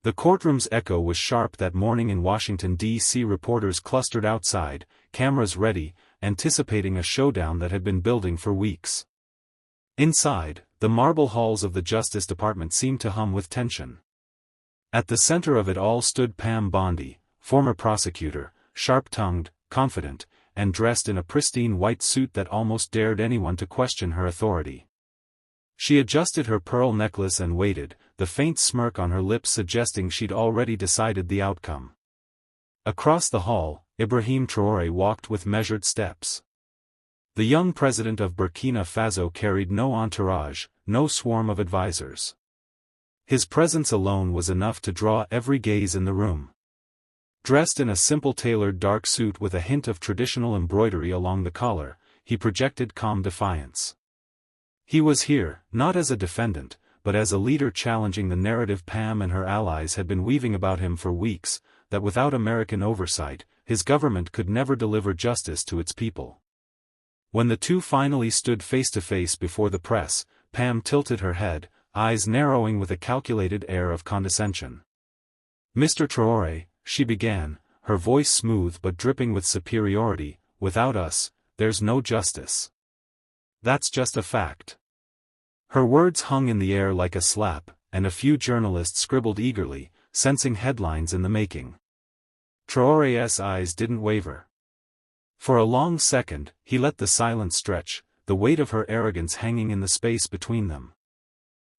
The courtroom's echo was sharp that morning in Washington, D.C. Reporters clustered outside, cameras ready, anticipating a showdown that had been building for weeks. Inside, the marble halls of the Justice Department seemed to hum with tension. At the center of it all stood Pam Bondi, former prosecutor, sharp-tongued, confident, and dressed in a pristine white suit that almost dared anyone to question her authority. She adjusted her pearl necklace and waited, the faint smirk on her lips suggesting she'd already decided the outcome. Across the hall, Ibrahim Traoré walked with measured steps. The young president of Burkina Faso carried no entourage, no swarm of advisors. His presence alone was enough to draw every gaze in the room. Dressed in a simple tailored dark suit with a hint of traditional embroidery along the collar, he projected calm defiance. He was here, not as a defendant, but as a leader challenging the narrative Pam and her allies had been weaving about him for weeks, that without American oversight, his government could never deliver justice to its people. When the two finally stood face to face before the press, Pam tilted her head, eyes narrowing with a calculated air of condescension. "Mr. Traoré," she began, her voice smooth but dripping with superiority, "without us, there's no justice. That's just a fact." Her words hung in the air like a slap, and a few journalists scribbled eagerly, sensing headlines in the making. Traoré's eyes didn't waver. For a long second, he let the silence stretch, the weight of her arrogance hanging in the space between them.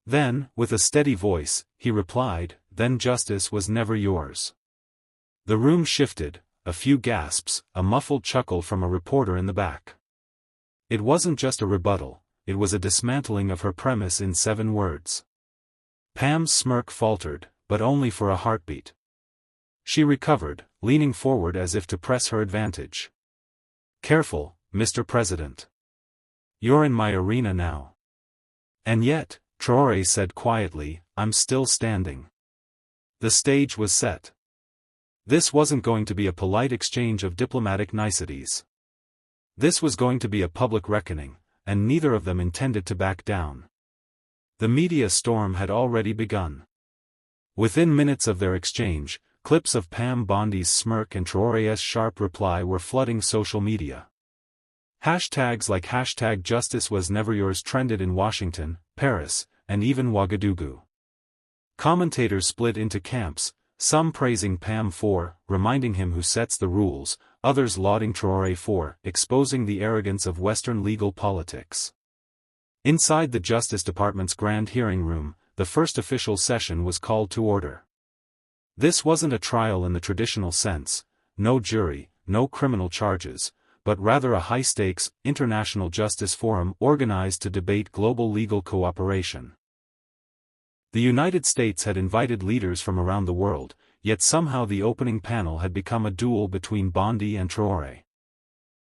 Then, with a steady voice, he replied, "Then justice was never yours." The room shifted, a few gasps, a muffled chuckle from a reporter in the back. It wasn't just a rebuttal, it was a dismantling of her premise in 7 words. Pam's smirk faltered, but only for a heartbeat. She recovered, leaning forward as if to press her advantage. "Careful, Mr. President. You're in my arena now." "And yet," Traoré said quietly, "I'm still standing." The stage was set. This wasn't going to be a polite exchange of diplomatic niceties. This was going to be a public reckoning, and neither of them intended to back down. The media storm had already begun. Within minutes of their exchange, clips of Pam Bondi's smirk and Traoré's sharp reply were flooding social media. Hashtags like #JusticeWasNeverYours trended in Washington, Paris, and even Ouagadougou. Commentators split into camps, some praising Pam for reminding him who sets the rules, others lauding Traoré for exposing the arrogance of Western legal politics. Inside the Justice Department's grand hearing room, the first official session was called to order. This wasn't a trial in the traditional sense, no jury, no criminal charges, but rather a high-stakes, international justice forum organized to debate global legal cooperation. The United States had invited leaders from around the world, yet somehow the opening panel had become a duel between Bondi and Traoré.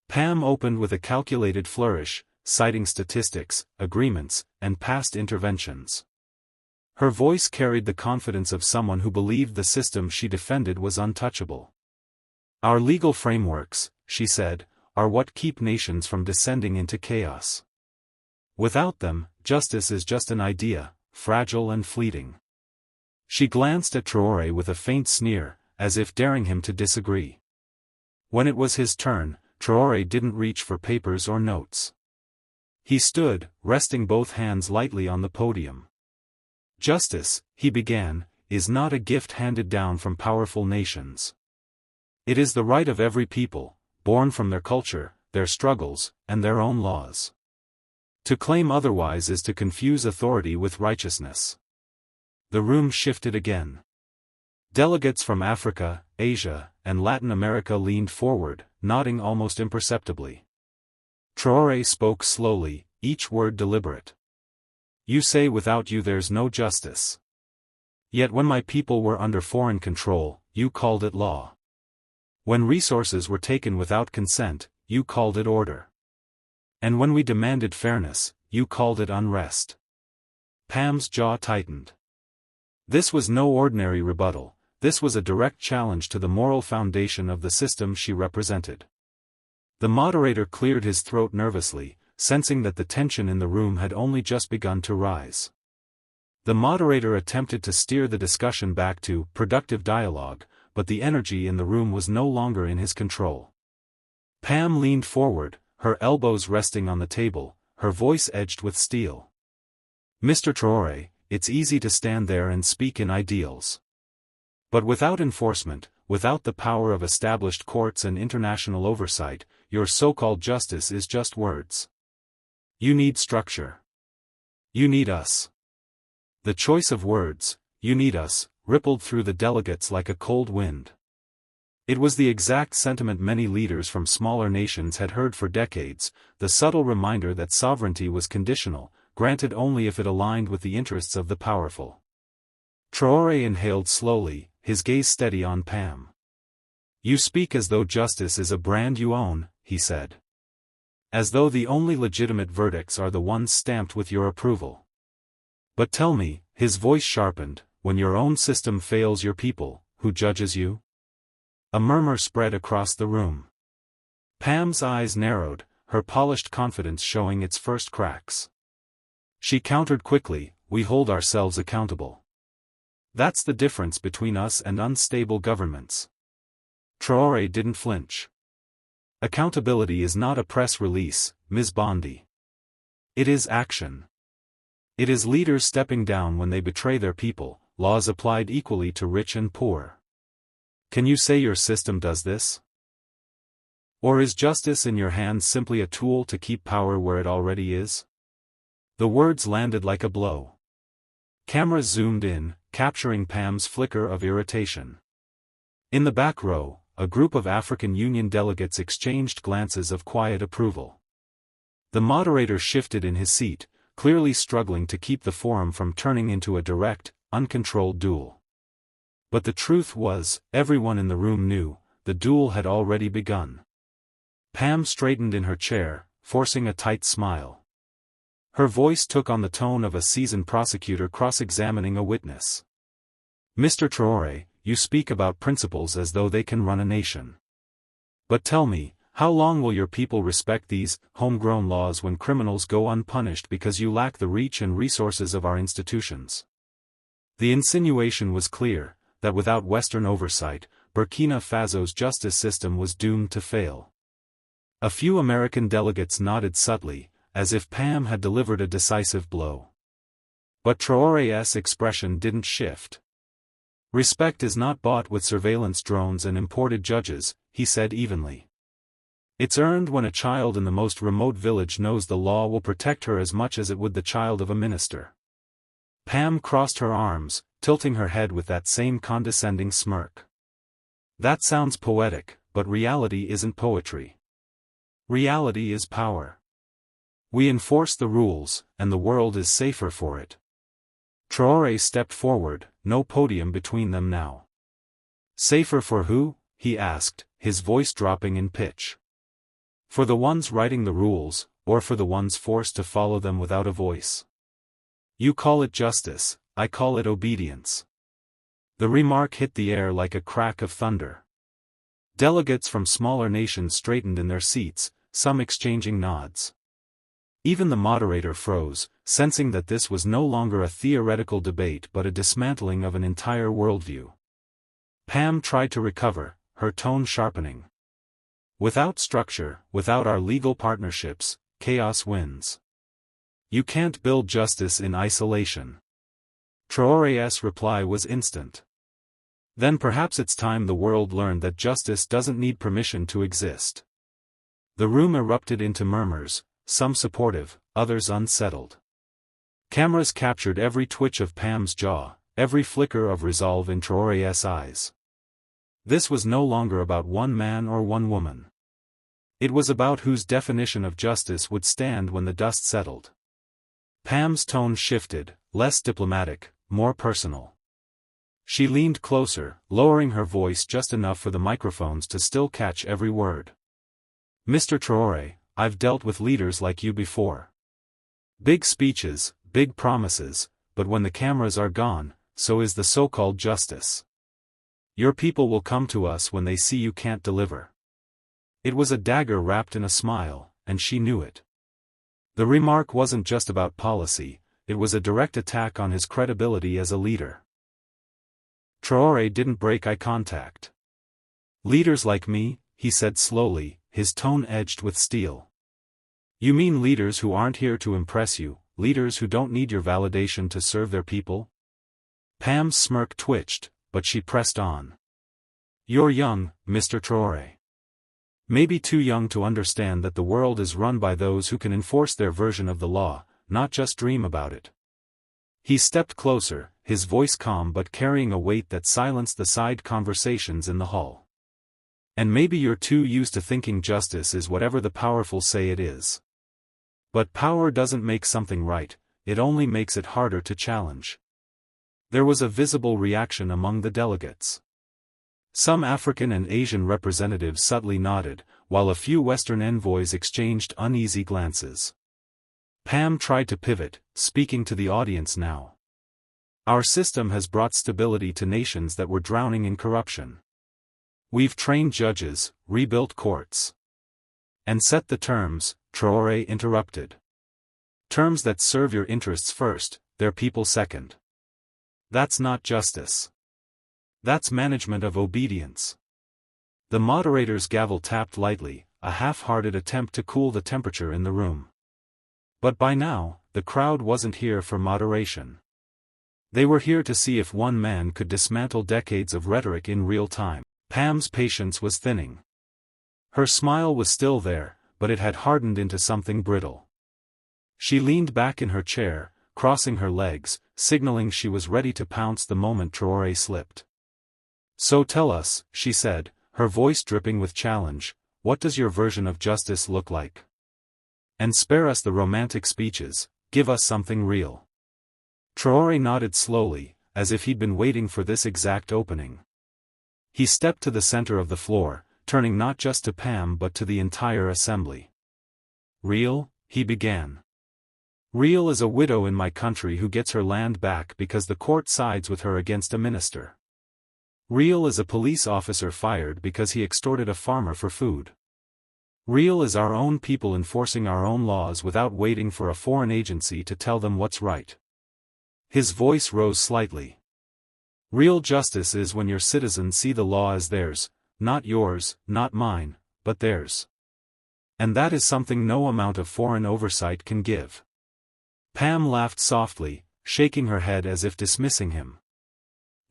Pam opened with a calculated flourish, citing statistics, agreements, and past interventions. Her voice carried the confidence of someone who believed the system she defended was untouchable. "Our legal frameworks," she said, "are what keep nations from descending into chaos. Without them, justice is just an idea, fragile and fleeting." She glanced at Traoré with a faint sneer, as if daring him to disagree. When it was his turn, Traoré didn't reach for papers or notes. He stood, resting both hands lightly on the podium. "Justice," he began, "is not a gift handed down from powerful nations. It is the right of every people, born from their culture, their struggles, and their own laws. To claim otherwise is to confuse authority with righteousness." The room shifted again. Delegates from Africa, Asia, and Latin America leaned forward, nodding almost imperceptibly. Traoré spoke slowly, each word deliberate. "You say without you there's no justice. Yet when my people were under foreign control, you called it law. When resources were taken without consent, you called it order. And when we demanded fairness, you called it unrest." Pam's jaw tightened. This was no ordinary rebuttal, this was a direct challenge to the moral foundation of the system she represented. The moderator cleared his throat nervously, sensing that the tension in the room had only just begun to rise. The moderator attempted to steer the discussion back to productive dialogue, but the energy in the room was no longer in his control. Pam leaned forward, her elbows resting on the table, her voice edged with steel. "Mr. Traoré, it's easy to stand there and speak in ideals. But without enforcement, without the power of established courts and international oversight, your so-called justice is just words. You need structure. You need us." The choice of words, "you need us," rippled through the delegates like a cold wind. It was the exact sentiment many leaders from smaller nations had heard for decades, the subtle reminder that sovereignty was conditional, granted only if it aligned with the interests of the powerful. Traoré inhaled slowly, his gaze steady on Pam. "You speak as though justice is a brand you own," he said. "As though the only legitimate verdicts are the ones stamped with your approval. But tell me," his voice sharpened, "when your own system fails your people, who judges you?" A murmur spread across the room. Pam's eyes narrowed, her polished confidence showing its first cracks. She countered quickly, "We hold ourselves accountable. That's the difference between us and unstable governments." Traoré didn't flinch. "Accountability is not a press release, Ms. Bondi. It is action. It is leaders stepping down when they betray their people, laws applied equally to rich and poor. Can you say your system does this? Or is justice in your hands simply a tool to keep power where it already is?" The words landed like a blow. Cameras zoomed in, capturing Pam's flicker of irritation. In the back row, a group of African Union delegates exchanged glances of quiet approval. The moderator shifted in his seat, clearly struggling to keep the forum from turning into a direct, uncontrolled duel. But the truth was, everyone in the room knew, the duel had already begun. Pam straightened in her chair, forcing a tight smile. Her voice took on the tone of a seasoned prosecutor cross-examining a witness. "Mr. Traoré, you speak about principles as though they can run a nation. But tell me, how long will your people respect these homegrown laws when criminals go unpunished because you lack the reach and resources of our institutions?" The insinuation was clear, that without Western oversight, Burkina Faso's justice system was doomed to fail. A few American delegates nodded subtly, as if Pam had delivered a decisive blow. But Traoré's expression didn't shift. "Respect is not bought with surveillance drones and imported judges," he said evenly. "It's earned when a child in the most remote village knows the law will protect her as much as it would the child of a minister." Pam crossed her arms, tilting her head with that same condescending smirk. "That sounds poetic, but reality isn't poetry. Reality is power. We enforce the rules, and the world is safer for it." Traoré stepped forward, no podium between them now. "Safer for who?" he asked, his voice dropping in pitch. "For the ones writing the rules, or for the ones forced to follow them without a voice? You call it justice, I call it obedience." The remark hit the air like a crack of thunder. Delegates from smaller nations straightened in their seats, some exchanging nods. Even the moderator froze, sensing that this was no longer a theoretical debate but a dismantling of an entire worldview. Pam tried to recover, her tone sharpening. "Without structure, without our legal partnerships, chaos wins. You can't build justice in isolation." Traoré's reply was instant. "Then perhaps it's time the world learned that justice doesn't need permission to exist." The room erupted into murmurs, some supportive, others unsettled. Cameras captured every twitch of Pam's jaw, every flicker of resolve in Traoré's eyes. This was no longer about one man or one woman. It was about whose definition of justice would stand when the dust settled. Pam's tone shifted, less diplomatic, more personal. She leaned closer, lowering her voice just enough for the microphones to still catch every word. "Mr. Traoré, I've dealt with leaders like you before. Big speeches, big promises, but when the cameras are gone, so is the so-called justice. Your people will come to us when they see you can't deliver." It was a dagger wrapped in a smile, and she knew it. The remark wasn't just about policy, it was a direct attack on his credibility as a leader. Traoré didn't break eye contact. "Leaders like me," he said slowly, his tone edged with steel. "You mean leaders who aren't here to impress you, leaders who don't need your validation to serve their people?" Pam's smirk twitched, but she pressed on. "You're young, Mr. Traoré. Maybe too young to understand that the world is run by those who can enforce their version of the law, not just dream about it." He stepped closer, his voice calm but carrying a weight that silenced the side conversations in the hall. "And maybe you're too used to thinking justice is whatever the powerful say it is. But power doesn't make something right, it only makes it harder to challenge." There was a visible reaction among the delegates. Some African and Asian representatives subtly nodded, while a few Western envoys exchanged uneasy glances. Pam tried to pivot, speaking to the audience now. "Our system has brought stability to nations that were drowning in corruption. We've trained judges, rebuilt courts. And set the terms," Traoré interrupted. "Terms that serve your interests first, their people second. That's not justice. That's management of obedience." The moderator's gavel tapped lightly, a half-hearted attempt to cool the temperature in the room. But by now, the crowd wasn't here for moderation. They were here to see if one man could dismantle decades of rhetoric in real time. Pam's patience was thinning. Her smile was still there, but it had hardened into something brittle. She leaned back in her chair, crossing her legs, signaling she was ready to pounce the moment Traoré slipped. "So tell us," she said, her voice dripping with challenge, "what does your version of justice look like? And spare us the romantic speeches, give us something real." Traoré nodded slowly, as if he'd been waiting for this exact opening. He stepped to the center of the floor, turning not just to Pam but to the entire assembly. "Real," he began. "Real is a widow in my country who gets her land back because the court sides with her against a minister. Real is a police officer fired because he extorted a farmer for food. Real is our own people enforcing our own laws without waiting for a foreign agency to tell them what's right." His voice rose slightly. "Real justice is when your citizens see the law as theirs, not yours, not mine, but theirs. And that is something no amount of foreign oversight can give." Pam laughed softly, shaking her head as if dismissing him.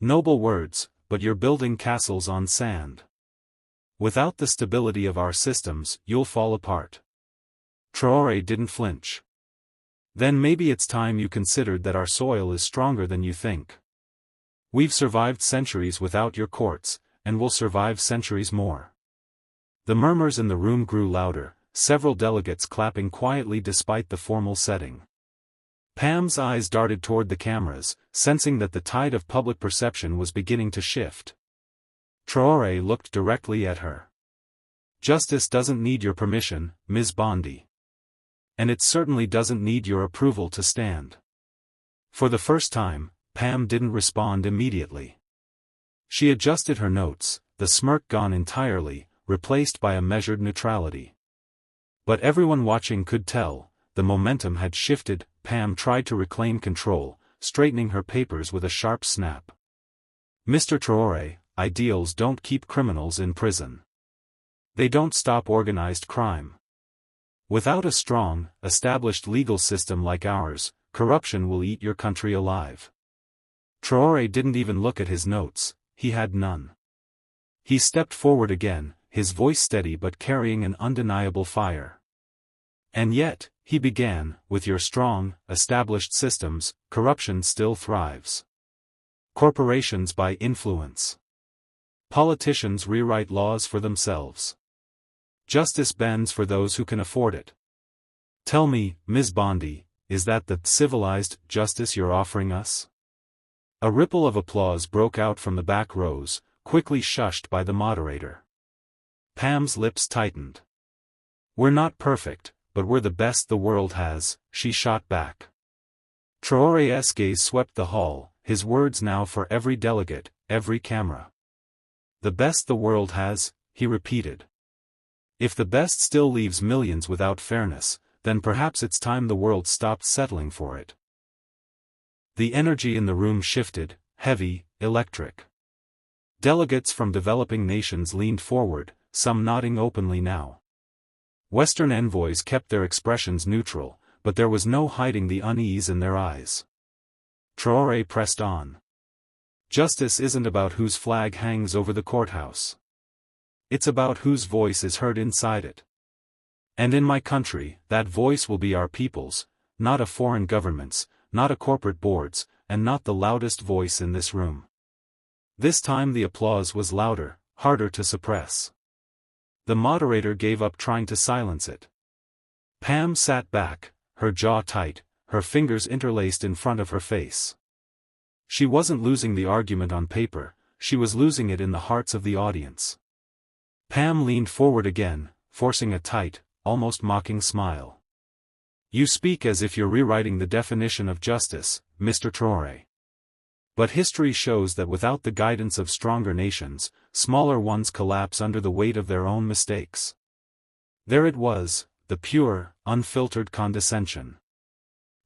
"Noble words, but you're building castles on sand. Without the stability of our systems, you'll fall apart." Traoré didn't flinch. "Then maybe it's time you considered that our soil is stronger than you think. We've survived centuries without your courts, and we'll survive centuries more." The murmurs in the room grew louder, several delegates clapping quietly despite the formal setting. Pam's eyes darted toward the cameras, sensing that the tide of public perception was beginning to shift. Traoré looked directly at her. "Justice doesn't need your permission, Ms. Bondi. And it certainly doesn't need your approval to stand." For the first time, Pam didn't respond immediately. She adjusted her notes, the smirk gone entirely, replaced by a measured neutrality. But everyone watching could tell, the momentum had shifted. Pam tried to reclaim control, straightening her papers with a sharp snap. "Mr. Traoré, ideals don't keep criminals in prison. They don't stop organized crime. Without a strong, established legal system like ours, corruption will eat your country alive." Traoré didn't even look at his notes, he had none. He stepped forward again, his voice steady but carrying an undeniable fire. "And yet," he began, "with your strong, established systems, corruption still thrives. Corporations buy influence. Politicians rewrite laws for themselves. Justice bends for those who can afford it. Tell me, Ms. Bondi, is that the civilized justice you're offering us?" A ripple of applause broke out from the back rows, quickly shushed by the moderator. Pam's lips tightened. "We're not perfect, but we're the best the world has," she shot back. Traoré's gaze swept the hall, his words now for every delegate, every camera. "The best the world has," he repeated. "If the best still leaves millions without fairness, then perhaps it's time the world stopped settling for it." The energy in the room shifted, heavy, electric. Delegates from developing nations leaned forward, some nodding openly now. Western envoys kept their expressions neutral, but there was no hiding the unease in their eyes. Traoré pressed on. Justice isn't about whose flag hangs over the courthouse. It's about whose voice is heard inside it. And in my country, that voice will be our people's, not a foreign government's, not a corporate board's, and not the loudest voice in this room. This time the applause was louder, harder to suppress. The moderator gave up trying to silence it. Pam sat back, her jaw tight, her fingers interlaced in front of her face. She wasn't losing the argument on paper, she was losing it in the hearts of the audience. Pam leaned forward again, forcing a tight, almost mocking smile. You speak as if you're rewriting the definition of justice, Mr. Traoré. But history shows that without the guidance of stronger nations, smaller ones collapse under the weight of their own mistakes. There it was, the pure, unfiltered condescension.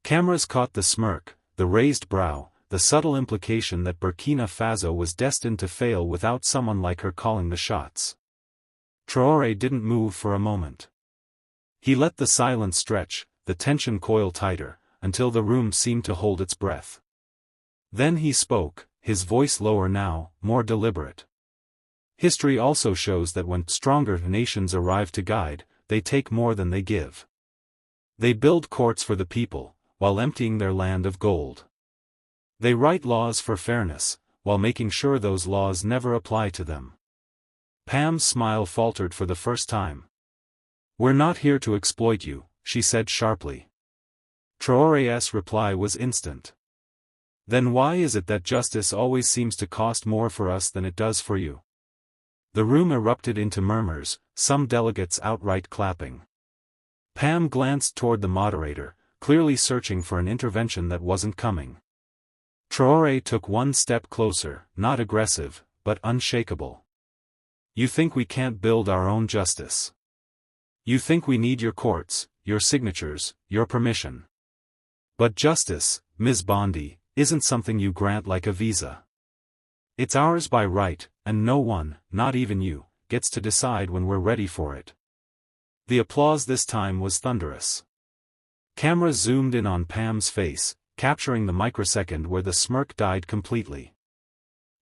Cameras caught the smirk, the raised brow, the subtle implication that Burkina Faso was destined to fail without someone like her calling the shots. Traoré didn't move for a moment. He let the silence stretch, the tension coil tighter, until the room seemed to hold its breath. Then he spoke, his voice lower now, more deliberate. History also shows that when stronger nations arrive to guide, they take more than they give. They build courts for the people, while emptying their land of gold. They write laws for fairness, while making sure those laws never apply to them. Pam's smile faltered for the first time. We're not here to exploit you, she said sharply. Traoré's reply was instant. Then why is it that justice always seems to cost more for us than it does for you? The room erupted into murmurs, some delegates outright clapping. Pam glanced toward the moderator, clearly searching for an intervention that wasn't coming. Traoré took one step closer, not aggressive, but unshakable. You think we can't build our own justice? You think we need your courts, your signatures, your permission? But justice, Ms. Bondi, isn't something you grant like a visa. It's ours by right, and no one, not even you, gets to decide when we're ready for it. The applause this time was thunderous. Cameras zoomed in on Pam's face, capturing the microsecond where the smirk died completely.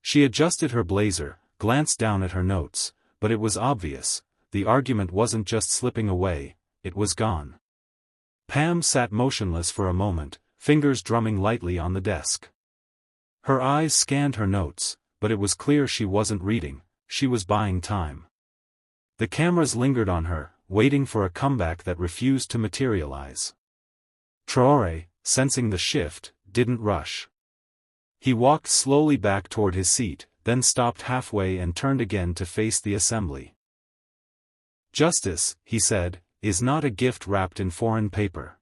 She adjusted her blazer, glanced down at her notes, but it was obvious, the argument wasn't just slipping away, it was gone. Pam sat motionless for a moment, fingers drumming lightly on the desk. Her eyes scanned her notes, but it was clear she wasn't reading, she was buying time. The cameras lingered on her, waiting for a comeback that refused to materialize. Traoré, sensing the shift, didn't rush. He walked slowly back toward his seat, then stopped halfway and turned again to face the assembly. Justice, he said, is not a gift wrapped in foreign paper.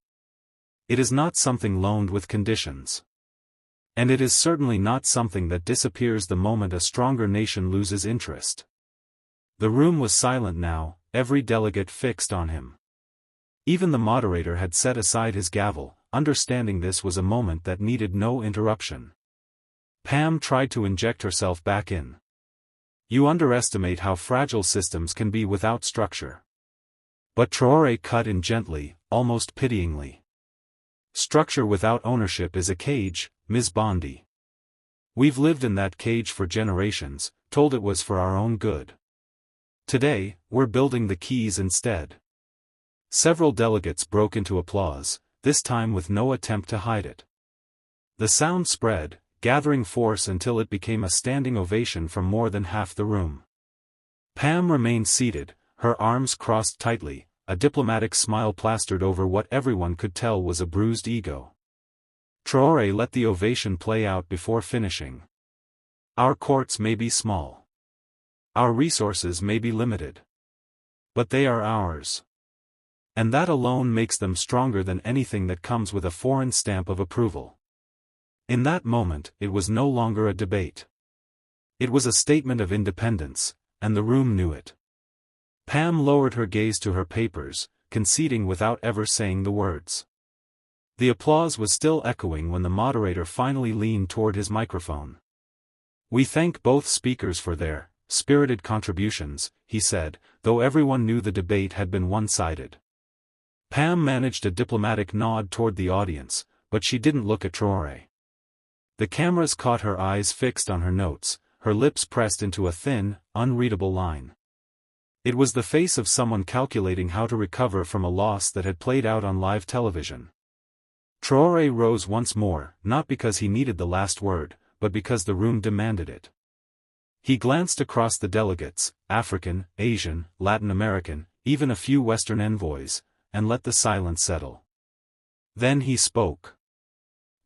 It is not something loaned with conditions. And it is certainly not something that disappears the moment a stronger nation loses interest. The room was silent now, every delegate fixed on him. Even the moderator had set aside his gavel, understanding this was a moment that needed no interruption. Pam tried to inject herself back in. You underestimate how fragile systems can be without structure. But Traoré cut in gently, almost pityingly. Structure without ownership is a cage, Ms. Bondi. We've lived in that cage for generations, told it was for our own good. Today, we're building the keys instead. Several delegates broke into applause, this time with no attempt to hide it. The sound spread, gathering force until it became a standing ovation from more than half the room. Pam remained seated, her arms crossed tightly, a diplomatic smile plastered over what everyone could tell was a bruised ego. Traoré let the ovation play out before finishing. Our courts may be small. Our resources may be limited. But they are ours. And that alone makes them stronger than anything that comes with a foreign stamp of approval. In that moment, it was no longer a debate. It was a statement of independence, and the room knew it. Pam lowered her gaze to her papers, conceding without ever saying the words. The applause was still echoing when the moderator finally leaned toward his microphone. "We thank both speakers for their spirited contributions," he said, though everyone knew the debate had been one-sided. Pam managed a diplomatic nod toward the audience, but she didn't look at Traoré. The cameras caught her eyes fixed on her notes, her lips pressed into a thin, unreadable line. It was the face of someone calculating how to recover from a loss that had played out on live television. Traoré rose once more, not because he needed the last word, but because the room demanded it. He glanced across the delegates, African, Asian, Latin American, even a few Western envoys, and let the silence settle. Then he spoke.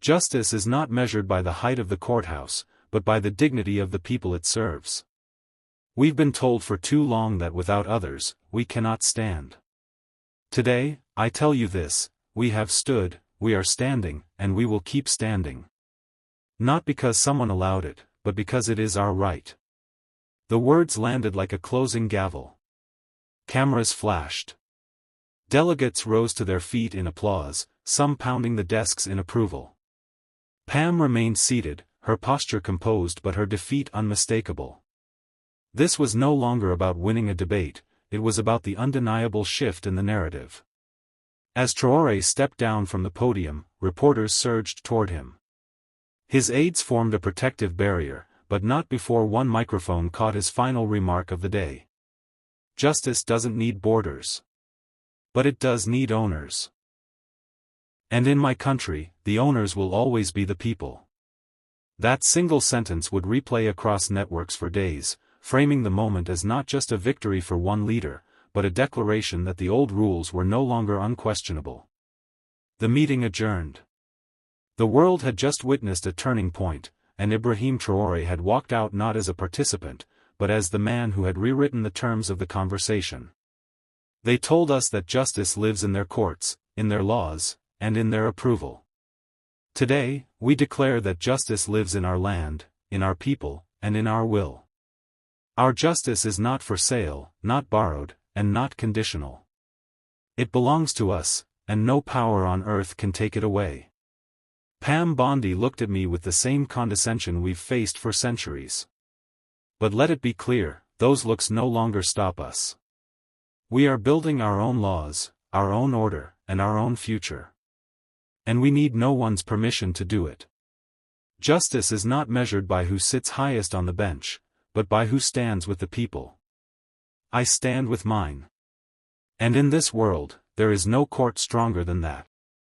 "Justice is not measured by the height of the courthouse, but by the dignity of the people it serves. We've been told for too long that without others, we cannot stand. Today, I tell you this, we have stood, we are standing, and we will keep standing. Not because someone allowed it, but because it is our right." The words landed like a closing gavel. Cameras flashed. Delegates rose to their feet in applause, some pounding the desks in approval. Pam remained seated, her posture composed but her defeat unmistakable. This was no longer about winning a debate, it was about the undeniable shift in the narrative. As Traoré stepped down from the podium, reporters surged toward him. His aides formed a protective barrier, but not before one microphone caught his final remark of the day. "Justice doesn't need borders. But it does need owners. And in my country, the owners will always be the people." That single sentence would replay across networks for days, framing the moment as not just a victory for one leader, but a declaration that the old rules were no longer unquestionable. The meeting adjourned. The world had just witnessed a turning point, and Ibrahim Traoré had walked out not as a participant, but as the man who had rewritten the terms of the conversation. They told us that justice lives in their courts, in their laws, and in their approval. Today, we declare that justice lives in our land, in our people, and in our will. Our justice is not for sale, not borrowed, and not conditional. It belongs to us, and no power on earth can take it away. Pam Bondi looked at me with the same condescension we've faced for centuries. But let it be clear, those looks no longer stop us. We are building our own laws, our own order, and our own future. And we need no one's permission to do it. Justice is not measured by who sits highest on the bench, but by who stands with the people. I stand with mine. And in this world, there is no court stronger than that.